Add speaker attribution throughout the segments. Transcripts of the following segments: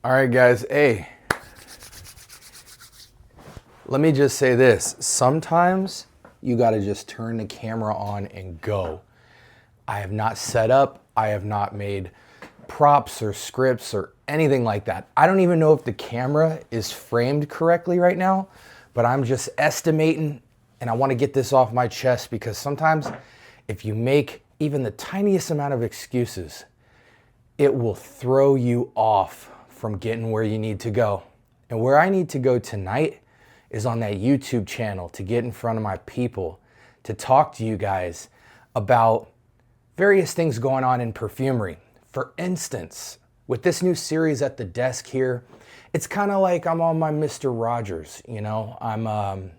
Speaker 1: All right, guys. Hey, let me just say this. Sometimes you got to just turn the camera on and go. I have not set up. I have not made props or scripts or anything like that. I don't even know if the camera is framed correctly right now, but I'm just estimating, and I want to get this off my chest because sometimes if you make even the tiniest amount of excuses, it will throw you off from getting where you need to go. And where I need to go tonight is on that YouTube channel to get in front of my people, to talk to you guys about various things going on in perfumery. For instance, with this new series at the desk here, it's kind of like I'm on my Mr. Rogers, I'm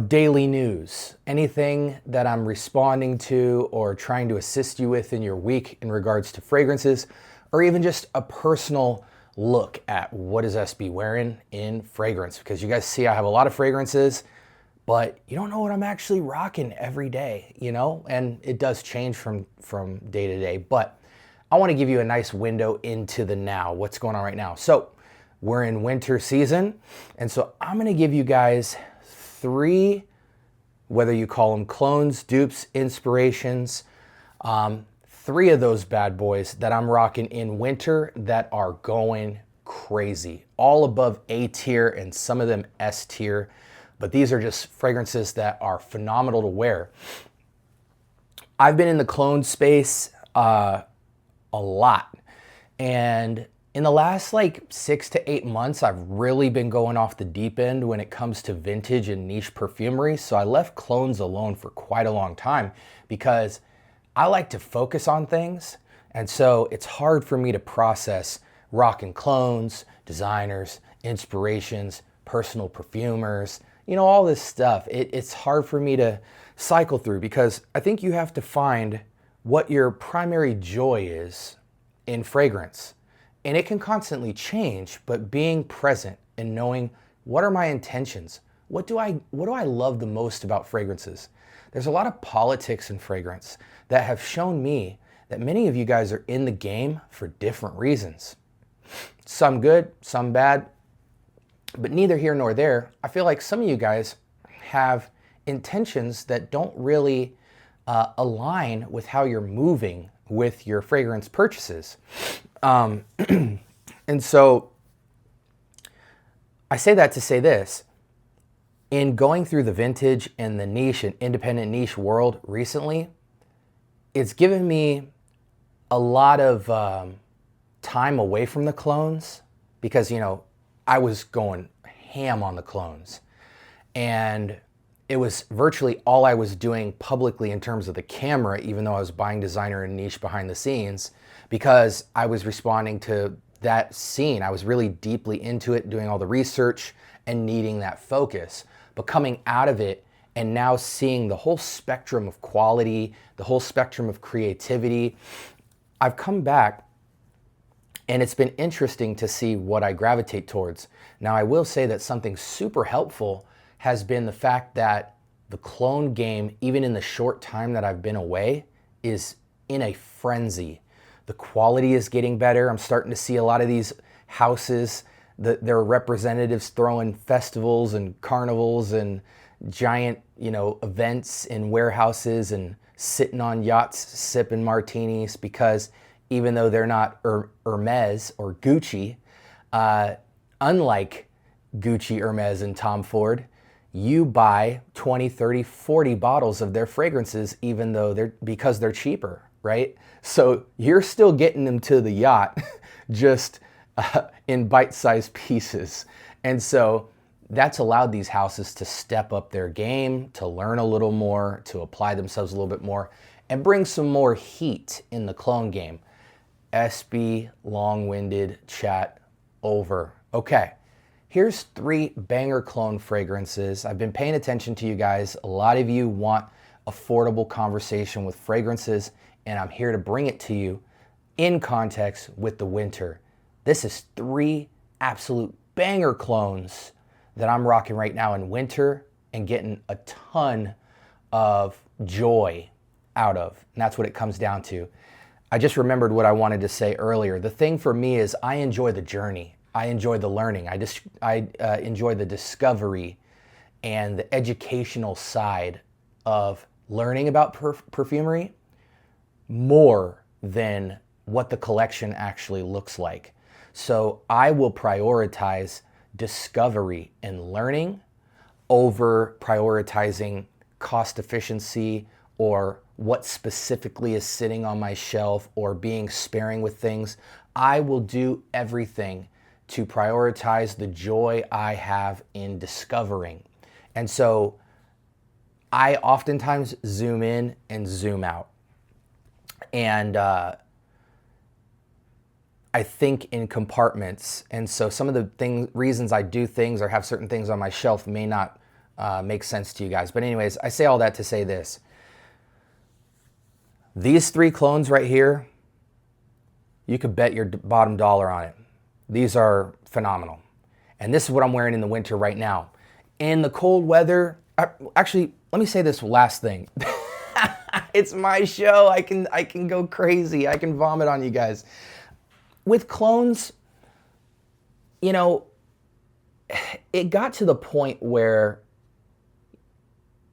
Speaker 1: daily news, anything that I'm responding to or trying to assist you with in your week in regards to fragrances, or even just a personal look at what is SB wearing in fragrance. Because you guys see I have a lot of fragrances, but you don't know what I'm actually rocking every day, and it does change from day to day. But I want to give you a nice window into the now, what's going on right now. So we're in winter season, and so I'm going to give you guys 3, whether you call them clones, dupes, inspirations, 3 of those bad boys that I'm rocking in winter that are going crazy. All above A tier and some of them S tier, but these are just fragrances that are phenomenal to wear. I've been in the clone space a lot, and in the last 6 to 8 months, I've really been going off the deep end when it comes to vintage and niche perfumery. So I left clones alone for quite a long time because I like to focus on things. And so it's hard for me to process rockin' clones, designers, inspirations, personal perfumers, all this stuff. It's hard for me to cycle through because I think you have to find what your primary joy is in fragrance. And it can constantly change, but being present and knowing what are my intentions? What do I love the most about fragrances? There's a lot of politics in fragrance that have shown me that many of you guys are in the game for different reasons. Some good, some bad, but neither here nor there. I feel like some of you guys have intentions that don't really align with how you're moving with your fragrance purchases. And so I say that to say this. In going through the vintage and the niche and independent niche world recently, it's given me a lot of time away from the clones because, I was going ham on the clones. And it was virtually all I was doing publicly in terms of the camera, even though I was buying designer and niche behind the scenes, because I was responding to that scene. I was really deeply into it, doing all the research and needing that focus. But coming out of it and now seeing the whole spectrum of quality, the whole spectrum of creativity, I've come back and it's been interesting to see what I gravitate towards. Now, I will say that something super helpful has been the fact that the clone game, even in the short time that I've been away, is in a frenzy. The quality is getting better. I'm starting to see a lot of these houses, their representatives throwing festivals and carnivals and giant, events in warehouses and sitting on yachts sipping martinis, because even though they're not Hermes or Gucci, unlike Gucci, Hermes, and Tom Ford, you buy 20, 30, 40 bottles of their fragrances because they're cheaper, right? So you're still getting them to the yacht just in bite-sized pieces. And so that's allowed these houses to step up their game, to learn a little more, to apply themselves a little bit more, and bring some more heat in the clone game. SB long-winded chat over. Okay, here's 3 banger clone fragrances. I've been paying attention to you guys. A lot of you want affordable conversation with fragrances, and I'm here to bring it to you in context with the winter. This is 3 absolute banger clones that I'm rocking right now in winter and getting a ton of joy out of. And that's what it comes down to. I just remembered what I wanted to say earlier. The thing for me is I enjoy the journey. I enjoy the learning. I enjoy the discovery and the educational side of learning about perfumery more than what the collection actually looks like. So I will prioritize discovery and learning over prioritizing cost efficiency or what specifically is sitting on my shelf or being sparing with things. I will do everything to prioritize the joy I have in discovering. And so I oftentimes zoom in and zoom out. And I think in compartments. And so some of the reasons I do things or have certain things on my shelf may not make sense to you guys. But anyways, I say all that to say this. These 3 clones right here, you could bet your bottom dollar on it. These are phenomenal. And this is what I'm wearing in the winter right now. In the cold weather, actually, let me say this last thing. It's my show. I can go crazy. I can vomit on you guys. With clones, you know, it got to the point where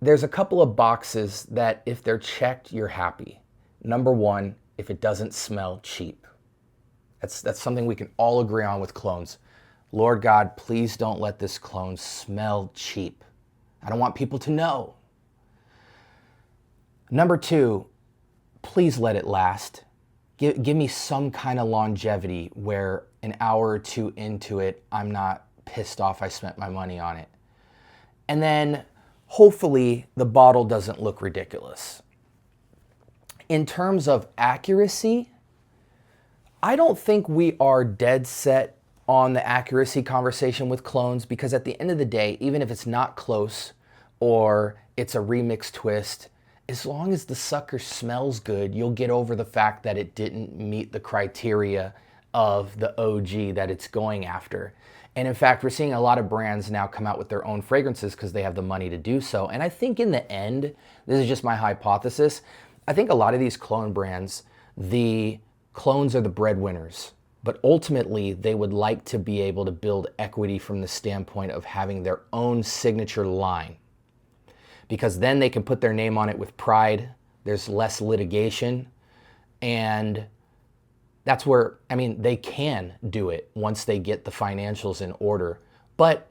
Speaker 1: there's a couple of boxes that if they're checked, you're happy. Number 1, if it doesn't smell cheap. That's something we can all agree on with clones. Lord God, please don't let this clone smell cheap. I don't want people to know. Number 2, please let it last. Give me some kind of longevity where an hour or 2 into it, I'm not pissed off I spent my money on it. And then hopefully the bottle doesn't look ridiculous. In terms of accuracy, I don't think we are dead set on the accuracy conversation with clones, because at the end of the day, even if it's not close or it's a remix twist, as long as the sucker smells good, you'll get over the fact that it didn't meet the criteria of the OG that it's going after. And in fact, we're seeing a lot of brands now come out with their own fragrances because they have the money to do so. And I think in the end, this is just my hypothesis, I think a lot of these clone brands, the clones are the breadwinners, but ultimately they would like to be able to build equity from the standpoint of having their own signature line, because then they can put their name on it with pride. There's less litigation, and that's where, I mean, they can do it once they get the financials in order. But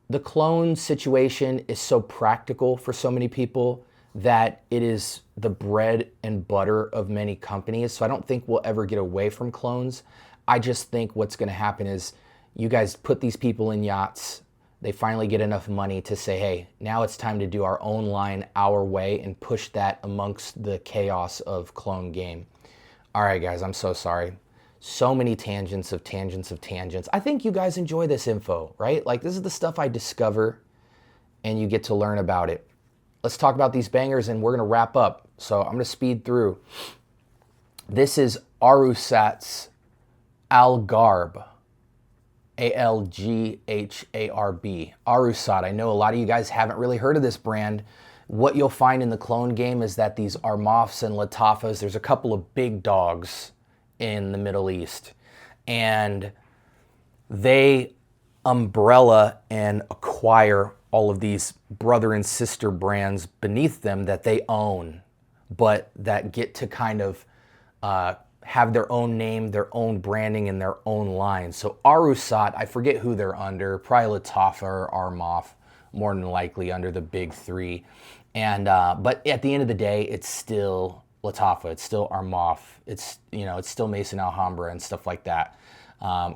Speaker 1: the clone situation is so practical for so many people that it is the bread and butter of many companies. So I don't think we'll ever get away from clones. I just think what's going to happen is you guys put these people in yachts. They finally get enough money to say, hey, now it's time to do our own line our way and push that amongst the chaos of clone game. All right, guys, I'm so sorry. So many tangents of tangents of tangents. I think you guys enjoy this info, right? Like, this is the stuff I discover and you get to learn about it. Let's talk about these bangers and we're going to wrap up. So I'm going to speed through. This is Arusat's Algarb. Algharb. Arusat. I know a lot of you guys haven't really heard of this brand. What you'll find in the clone game is that these Armafs and Latafas, there's a couple of big dogs in the Middle East. And they umbrella and acquire all of these brother and sister brands beneath them that they own, but that get to kind of have their own name, their own branding, and their own line. So Arusat, I forget who they're under, probably Latafa or Armaf, more than likely under the big 3. And but at the end of the day, it's still Latafa, it's still Armaf, it's, you know, it's still Maison Alhambra and stuff like that.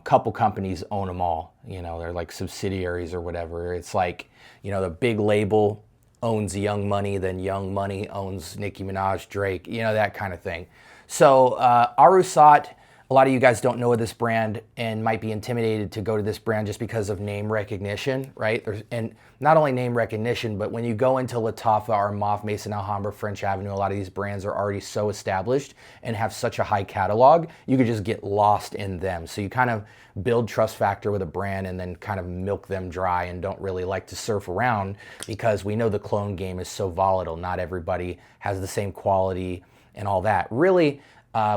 Speaker 1: Couple companies own them all, you know, they're like subsidiaries or whatever. It's like, you know, the big label owns Young Money, then Young Money owns Nicki Minaj, Drake, you know, that kind of thing. So Arusat, a lot of you guys don't know of this brand and might be intimidated to go to this brand just because of name recognition, right? And not only name recognition, but when you go into Latafa, Armaf, Maison Alhambra, French Avenue, a lot of these brands are already so established and have such a high catalog, you could just get lost in them. So you kind of build trust factor with a brand and then kind of milk them dry and don't really like to surf around, because we know the clone game is so volatile. Not everybody has the same quality and all that. Really,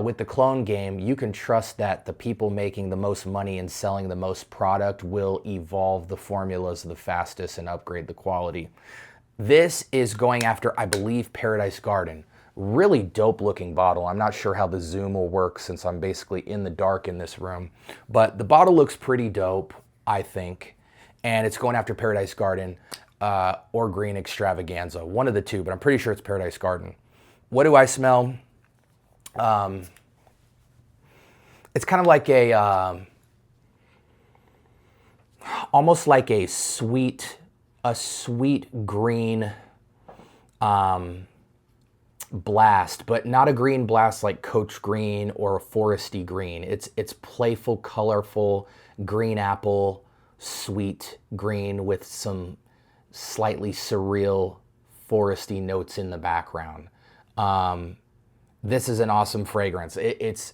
Speaker 1: with the clone game, you can trust that the people making the most money and selling the most product will evolve the formulas the fastest and upgrade the quality. This is going after, I believe, Paradise Garden. Really dope looking bottle. I'm not sure how the zoom will work since I'm basically in the dark in this room, but the bottle looks pretty dope, I think. And it's going after Paradise Garden or Green Extravaganza, one of the two, but I'm pretty sure it's Paradise Garden. What do I smell? It's kind of like a, almost like a sweet green blast, but not a green blast like Coach Green or a foresty green. It's playful, colorful, green apple, sweet green with some slightly surreal foresty notes in the background. This is an awesome fragrance. It's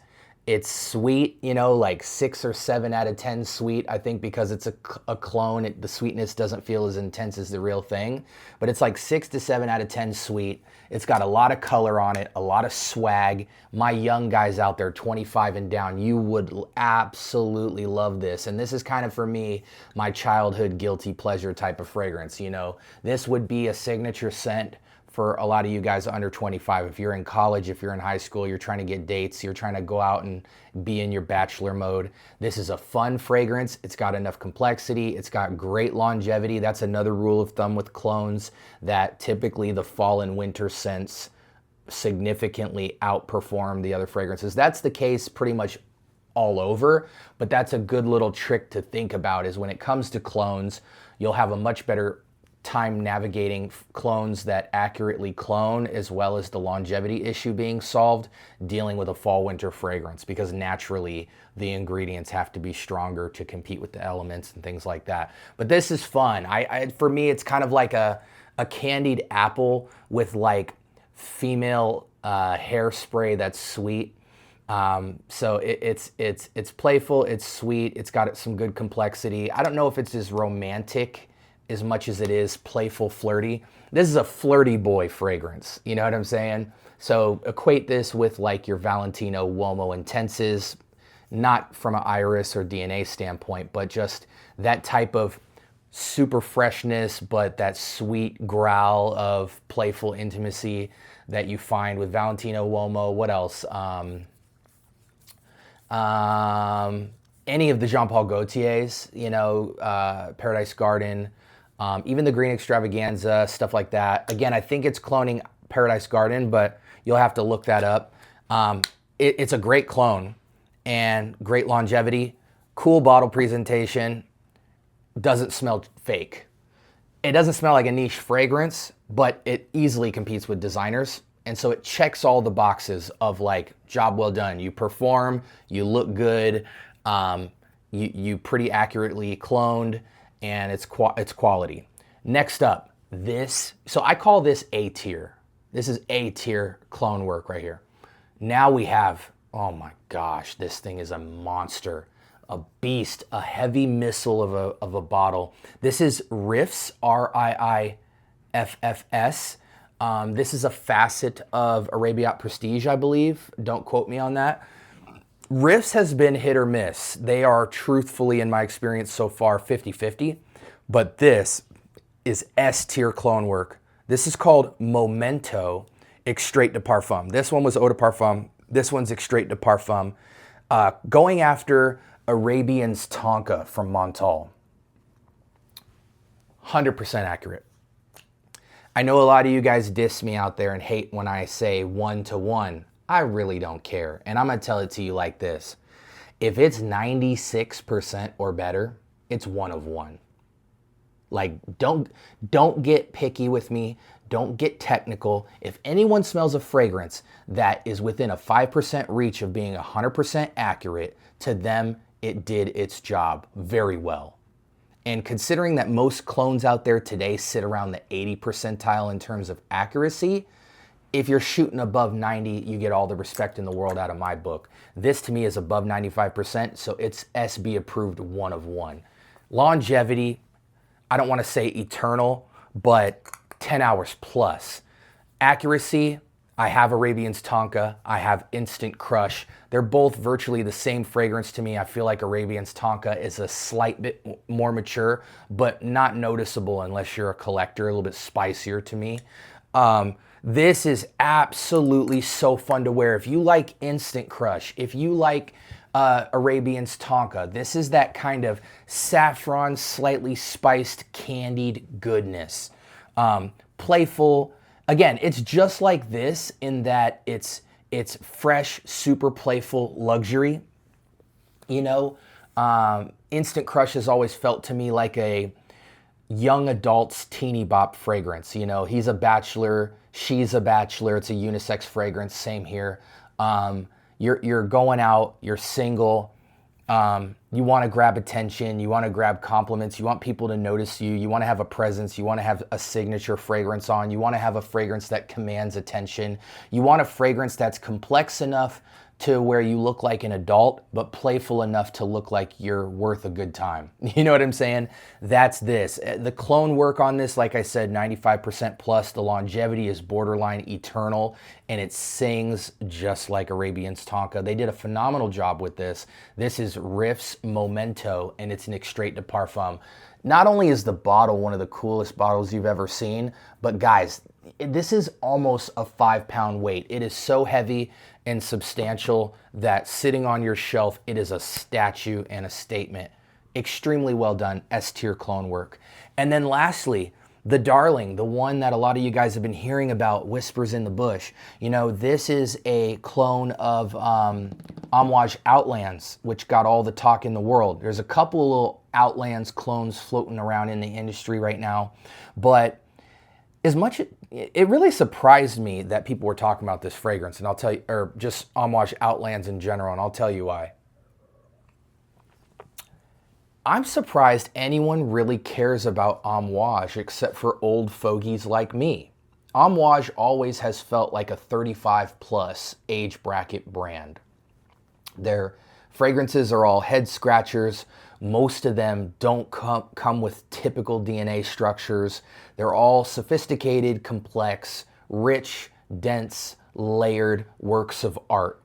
Speaker 1: sweet, you know, like 6 or 7 out of 10 sweet, I think, because it's a clone. The sweetness doesn't feel as intense as the real thing, but it's like 6 to 7 out of 10 sweet. It's got a lot of color on it, a lot of swag. My young guys out there, 25 and down, you would absolutely love this. And this is kind of, for me, my childhood guilty pleasure type of fragrance, you know. This would be a signature scent for a lot of you guys under 25. If you're in college, if you're in high school, you're trying to get dates, you're trying to go out and be in your bachelor mode. This is a fun fragrance. It's got enough complexity. It's got great longevity. That's another rule of thumb with clones, that typically the fall and winter scents significantly outperform the other fragrances. That's the case pretty much all over, but that's a good little trick to think about, is when it comes to clones, you'll have a much better time navigating clones that accurately clone, as well as the longevity issue being solved, dealing with a fall winter fragrance, because naturally the ingredients have to be stronger to compete with the elements and things like that. But this is fun. For me, it's kind of like a candied apple with like female hairspray that's sweet. So it's playful, it's sweet, it's got some good complexity. I don't know if it's as romantic as much as it is playful, flirty. This is a flirty boy fragrance, you know what I'm saying? So equate this with like your Valentino Uomo Intenses, not from an iris or DNA standpoint, but just that type of super freshness, but that sweet growl of playful intimacy that you find with Valentino Uomo. What else? Any of the Jean Paul Gaultiers, you know, Paradise Garden, even the Green Extravaganza, stuff like that. Again, I think it's cloning Paradise Garden, but you'll have to look that up. It's a great clone and great longevity, cool bottle presentation, doesn't smell fake. It doesn't smell like a niche fragrance, but it easily competes with designers. And so it checks all the boxes of like, job well done. You perform, you look good, you pretty accurately cloned, and it's quality. Next up, this, so I call this A tier. This is A tier clone work right here. Now we have, oh my gosh, this thing is a monster, a beast, a heavy missile of a bottle. This is Riffs, R-I-I-F-F-S. This is a facet of Arabiat Prestige, I believe. Don't quote me on that. Riffs has been hit or miss. They are truthfully, in my experience so far, 50-50. But this is S-tier clone work. This is called Memento Extrait de Parfum. This one was Eau de Parfum. This one's Extrait de Parfum. Going after Arabian's Tonka from Montal. 100% accurate. I know a lot of you guys diss me out there and hate when I say 1-to-1. I really don't care. And I'm gonna tell it to you like this. If it's 96% or better, it's 1 of 1. Like, don't get picky with me. Don't get technical. If anyone smells a fragrance that is within a 5% reach of being 100% accurate, to them, it did its job very well. And considering that most clones out there today sit around the 80 percentile in terms of accuracy, if you're shooting above 90, you get all the respect in the world out of my book. This to me is above 95%, so it's SB approved 1 of 1. Longevity, I don't want to say eternal, but 10 hours plus. Accuracy, I have Arabian's Tonka, I have Instant Crush. They're both virtually the same fragrance to me. I feel like Arabian's Tonka is a slight bit more mature, but not noticeable unless you're a collector, a little bit spicier to me. This is absolutely so fun to wear. If you like Instant Crush, if you like Arabian's Tonka, this is that kind of saffron, slightly spiced, candied goodness. Playful. Again, it's just like this in that it's fresh, super playful luxury. You know, Instant Crush has always felt to me like a young adult's teeny bop fragrance. You know, he's a bachelor, she's a bachelor. It's a unisex fragrance. Same here. You're going out, you're single. You want to grab attention, you want to grab compliments, you want people to notice you, you want to have a presence, you want to have a signature fragrance on, you want to have a fragrance that commands attention, you want a fragrance that's complex enough to where you look like an adult, but playful enough to look like you're worth a good time. You know what I'm saying? That's this. The clone work on this, like I said, 95% plus. The longevity is borderline eternal, and it sings just like Arabian's Tonka. They did a phenomenal job with this. This is Riff's Memento, and it's an extrait de parfum. Not only is the bottle one of the coolest bottles you've ever seen, but guys, this is almost a 5-pound weight. It is so heavy and substantial that sitting on your shelf, it is a statue and a statement. Extremely well done S-tier clone work. And then lastly, the darling, the one that a lot of you guys have been hearing about, Whispers in the Bush. You know, this is a clone of Amouage Outlands, which got all the talk in the world. There's a couple of little Outlands clones floating around in the industry right now, but as much, it really surprised me that people were talking about this fragrance, and I'll tell you, or just Amouage Outlands in general, and I'll tell you why. I'm surprised anyone really cares about Amouage except for old fogies like me. Amouage always has felt like a 35 plus age bracket brand. Their fragrances are all head scratchers. Most of them don't come with typical DNA structures. They're all sophisticated, complex, rich, dense, layered works of art.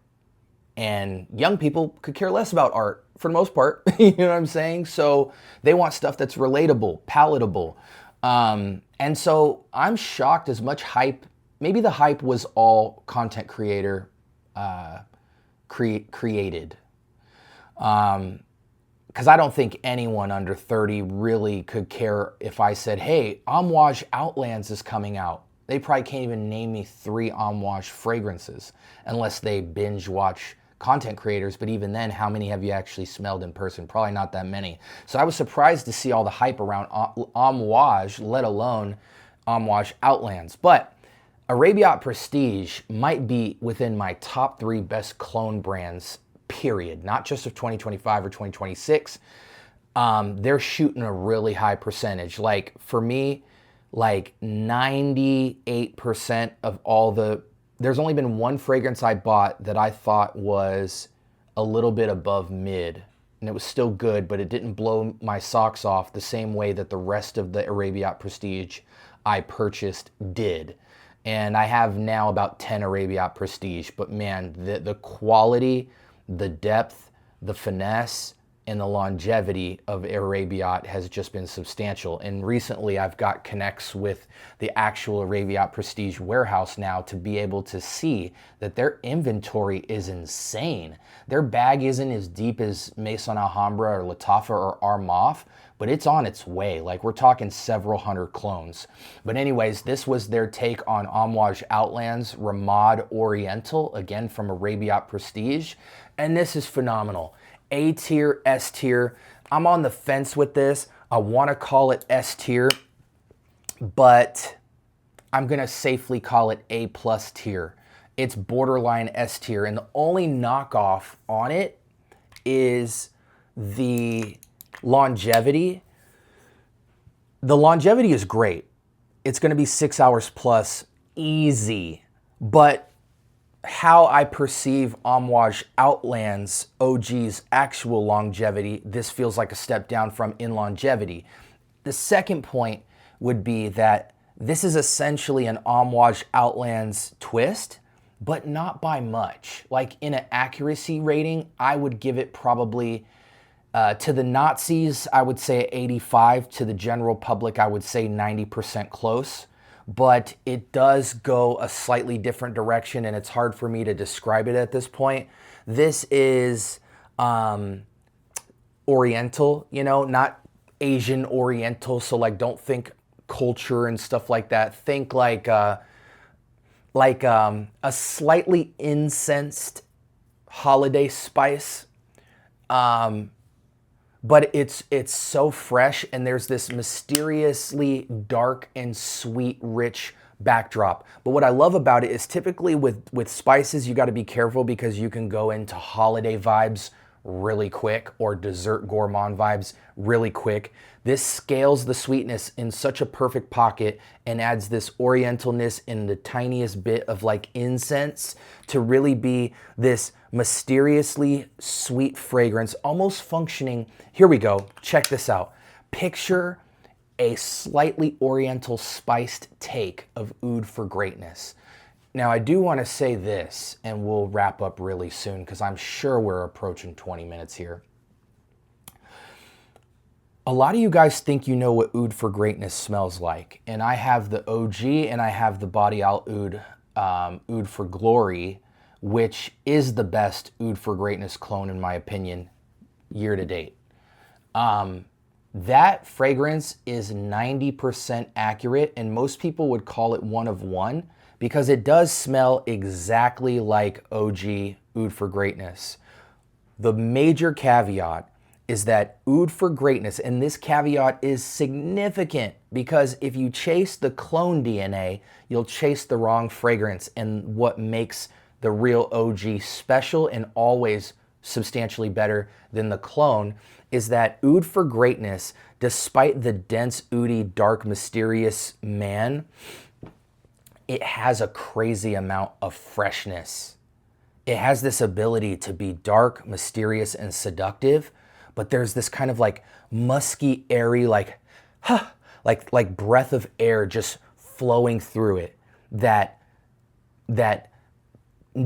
Speaker 1: And young people could care less about art for the most part. You know what I'm saying? So they want stuff that's relatable, palatable. And so I'm shocked as much hype. Maybe the hype was all content creator created. Because I don't think anyone under 30 really could care if I said, hey, Amouage Outlands is coming out. They probably can't even name me 3 Amouage fragrances unless they binge watch content creators. But even then, how many have you actually smelled in person? Probably not that many. So I was surprised to see all the hype around Amouage, let alone Amouage Outlands. But Arabiat Prestige might be within my top 3 best clone brands, period. Not just of 2025 or 2026. They're shooting a really high percentage. Like for me, like 98% of all the, there's only been one fragrance I bought that I thought was a little bit above mid, and it was still good, but it didn't blow my socks off the same way that the rest of the Arabiat Prestige I purchased did. And I have now about 10 Arabiat Prestige, but man, the quality, the depth, the finesse, and the longevity of Arabiat has just been substantial. And recently I've got connects with the actual Arabiat Prestige warehouse now to be able to see that their inventory is insane. Their bag isn't as deep as Maison Alhambra or Latafa or Armaf, but it's on its way. Like we're talking several hundred clones. But anyways, this was their take on Amouage Outlands Ramad Oriental, again from Arabiat Prestige. And this is phenomenal. A tier, S tier. I'm on the fence with this. I want to call it S tier, but I'm going to safely call it A plus tier. It's borderline S tier, and the only knockoff on it is the longevity. The longevity is great. It's going to be 6 hours plus, easy, but how I perceive Amouage Outlands OG's actual longevity, this feels like a step down from in longevity. The second point would be that This is essentially an Homage Outlands twist, but not by much. Like in an accuracy rating, I would give it probably, to the Nazis, I would say 85. To the general public, I would say 90% close. But it does go a slightly different direction, and it's hard for me to describe it at this point. This is Oriental, you know, not Asian Oriental. So like, don't think culture and stuff like that. Think like a slightly incensed holiday spice. But it's so fresh, and there's this mysteriously dark and sweet, rich backdrop. But what I love about it is typically with spices, you got to be careful because you can go into holiday vibes really quick or dessert gourmand vibes really quick. This scales the sweetness in such a perfect pocket and adds this orientalness in the tiniest bit of like incense to really be this mysteriously sweet fragrance, almost functioning. Here we go. Check this out. Picture a slightly oriental spiced take of Oud for Greatness. Now, I do want to say this, and we'll wrap up really soon because I'm sure we're approaching 20 minutes here. A lot of you guys think you know what Oud for Greatness smells like, and I have the OG and I have the Body Out Oud, Oud for Glory, which is the best Oud for Greatness clone in my opinion, year to date. That fragrance is 90% accurate, and most people would call it one of one because it does smell exactly like OG Oud for Greatness. The major caveat is that Oud for Greatness, and this caveat is significant because if you chase the clone DNA, you'll chase the wrong fragrance, and what makes the real OG special and always substantially better than the clone is that Oud for Greatness, despite the dense, oudy, dark, mysterious man, it has a crazy amount of freshness. It has this ability to be dark, mysterious, and seductive, but there's this kind of like musky, airy, like breath of air just flowing through it that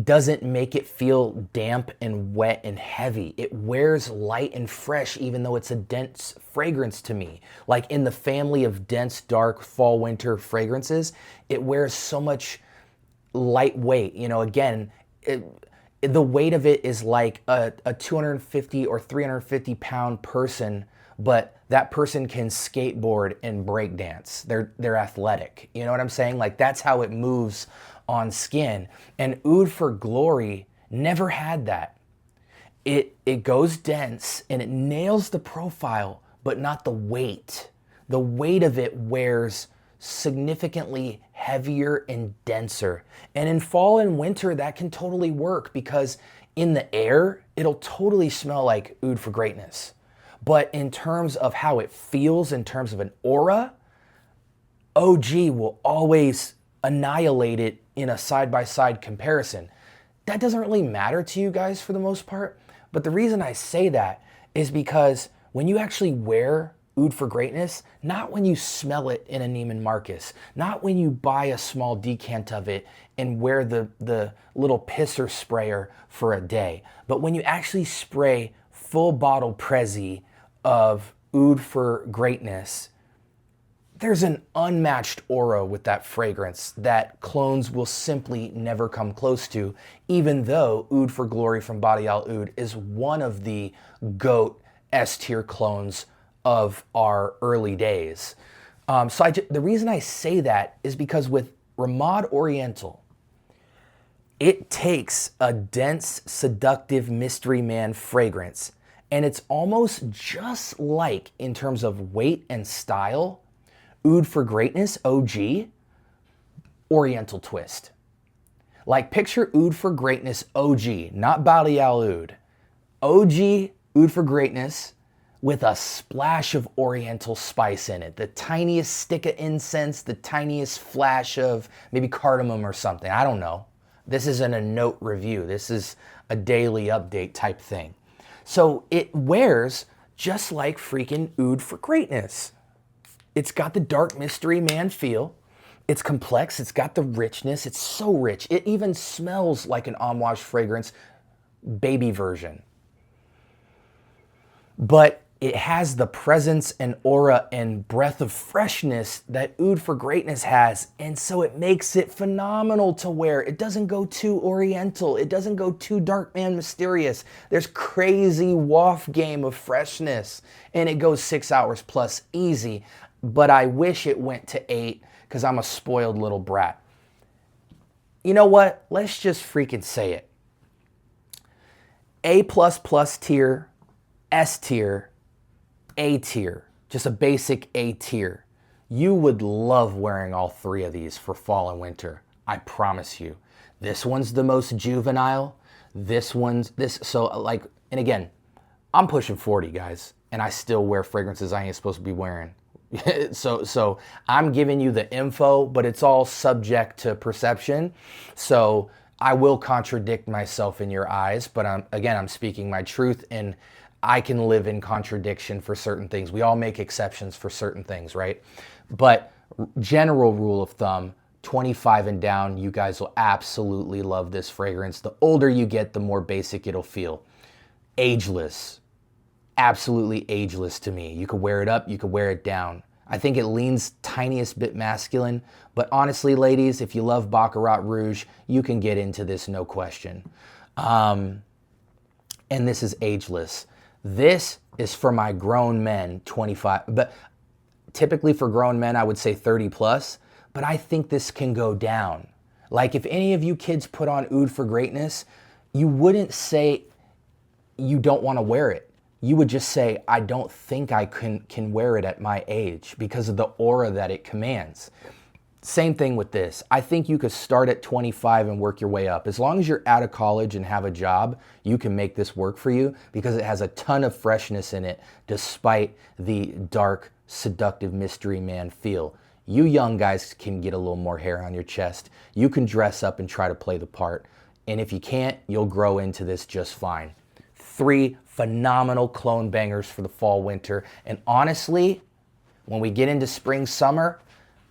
Speaker 1: doesn't make it feel damp and wet and heavy. It wears light and fresh, even though it's a dense fragrance to me. Like in the family of dense, dark fall, winter fragrances, it wears so much lightweight. You know, again, the weight of it is like a 250 or 350 pound person, but that person can skateboard and break dance. They're athletic. You know what I'm saying? Like that's how it moves on skin. And Oud for Glory never had that. It goes dense and it nails the profile, but not the weight. The weight of it wears significantly heavier and denser. And in fall and winter, that can totally work because in the air, it'll totally smell like Oud for Greatness. But in terms of how it feels, in terms of an aura, OG will always annihilate it in a side-by-side comparison. That doesn't really matter to you guys for the most part, but the reason I say that is because when you actually wear Oud for Greatness, not when you smell it in a Neiman Marcus, not when you buy a small decant of it and wear the little pisser sprayer for a day, but when you actually spray full bottle Prezi of Oud for Greatness, there's an unmatched aura with that fragrance that clones will simply never come close to, even though Oud for Glory from Body Out Oud is one of the GOAT S-tier clones of our early days. The reason I say that is because with Ramad Oriental, it takes a dense, seductive mystery man fragrance, and it's almost just like, in terms of weight and style, Oud for Greatness, OG, Oriental twist. Like picture Oud for Greatness, OG, not Body Out Oud. OG, Oud for Greatness, with a splash of Oriental spice in it. The tiniest stick of incense, the tiniest flash of maybe cardamom or something. I don't know. This isn't a note review. This is a daily update type thing. So it wears just like freaking Oud for Greatness. It's got the dark mystery man feel. It's complex. It's got the richness. It's so rich. It even smells like an Homme Wash fragrance baby version. But it has the presence and aura and breath of freshness that Oud for Greatness has. And so it makes it phenomenal to wear. It doesn't go too oriental. It doesn't go too dark man mysterious. There's crazy waft game of freshness. And it goes 6 hours plus easy. But I wish it went to 8 because I'm a spoiled little brat. You know what? Let's just freaking say it. A++ tier, S tier, A tier, just a basic A tier. You would love wearing all 3 of these for fall and winter. I promise you. This one's the most juvenile. And again, I'm pushing 40, guys, and I still wear fragrances I ain't supposed to be wearing. So I'm giving you the info, but it's all subject to perception. So I will contradict myself in your eyes, but I'm speaking my truth, and I can live in contradiction for certain things. We all make exceptions for certain things, right? But general rule of thumb, 25 and down, you guys will absolutely love this fragrance. The older you get, the more basic it'll feel. Ageless. Absolutely ageless to me. You could wear it up, you could wear it down. I think it leans tiniest bit masculine, but honestly, ladies, if you love Baccarat Rouge, you can get into this, no question. And this is ageless. This is for my grown men, 25, but typically for grown men, I would say 30 plus, but I think this can go down. Like if any of you kids put on Oud for Greatness, you wouldn't say you don't want to wear it. You would just say, I don't think I can wear it at my age because of the aura that it commands. Same thing with this. I think you could start at 25 and work your way up. As long as you're out of college and have a job, you can make this work for you because it has a ton of freshness in it despite the dark, seductive mystery man feel. You young guys can get a little more hair on your chest. You can dress up and try to play the part. And if you can't, you'll grow into this just fine. 3 phenomenal clone bangers for the fall, winter. And honestly, when we get into spring, summer,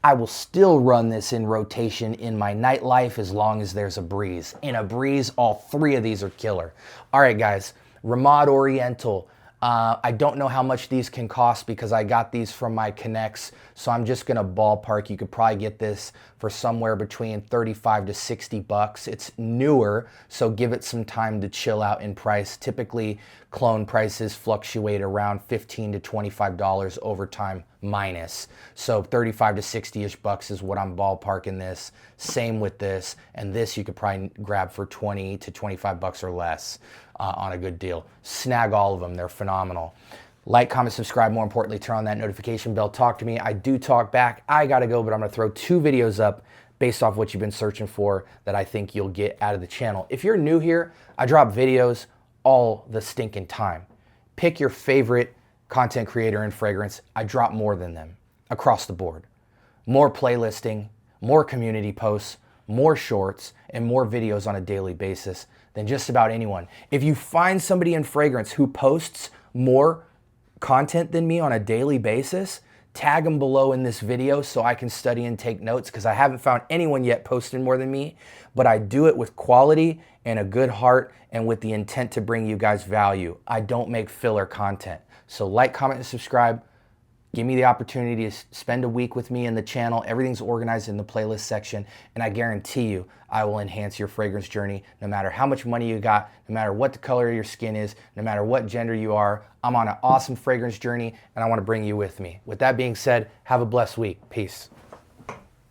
Speaker 1: I will still run this in rotation in my nightlife as long as there's a breeze. In a breeze, all 3 of these are killer. All right, guys, Ramad Oriental. I don't know how much these can cost because I got these from my connects, so I'm just gonna ballpark. You could probably get this for somewhere between 35 to 60 bucks. It's newer, so give it some time to chill out in price. Typically, clone prices fluctuate around $15 to $25 over time minus. So 35 to 60-ish bucks is what I'm ballparking this. Same with this, and this you could probably grab for 20 to 25 bucks or less. On a good deal. Snag all of them. They're phenomenal. Like, comment, subscribe. More importantly, turn on that notification bell. Talk to me. I do talk back. I got to go, but I'm going to throw 2 videos up based off what you've been searching for that I think you'll get out of the channel. If you're new here, I drop videos all the stinking time. Pick your favorite content creator in fragrance. I drop more than them across the board. More playlisting, more community posts, more shorts, and more videos on a daily basis than just about anyone. If you find somebody in fragrance who posts more content than me on a daily basis, tag them below in this video so I can study and take notes, because I haven't found anyone yet posting more than me, but I do it with quality and a good heart and with the intent to bring you guys value. I don't make filler content. So like, comment, and subscribe. Give me the opportunity to spend a week with me in the channel. Everything's organized in the playlist section, and I guarantee you I will enhance your fragrance journey no matter how much money you got, no matter what the color of your skin is, no matter what gender you are. I'm on an awesome fragrance journey, and I want to bring you with me. With that being said, have a blessed week. Peace.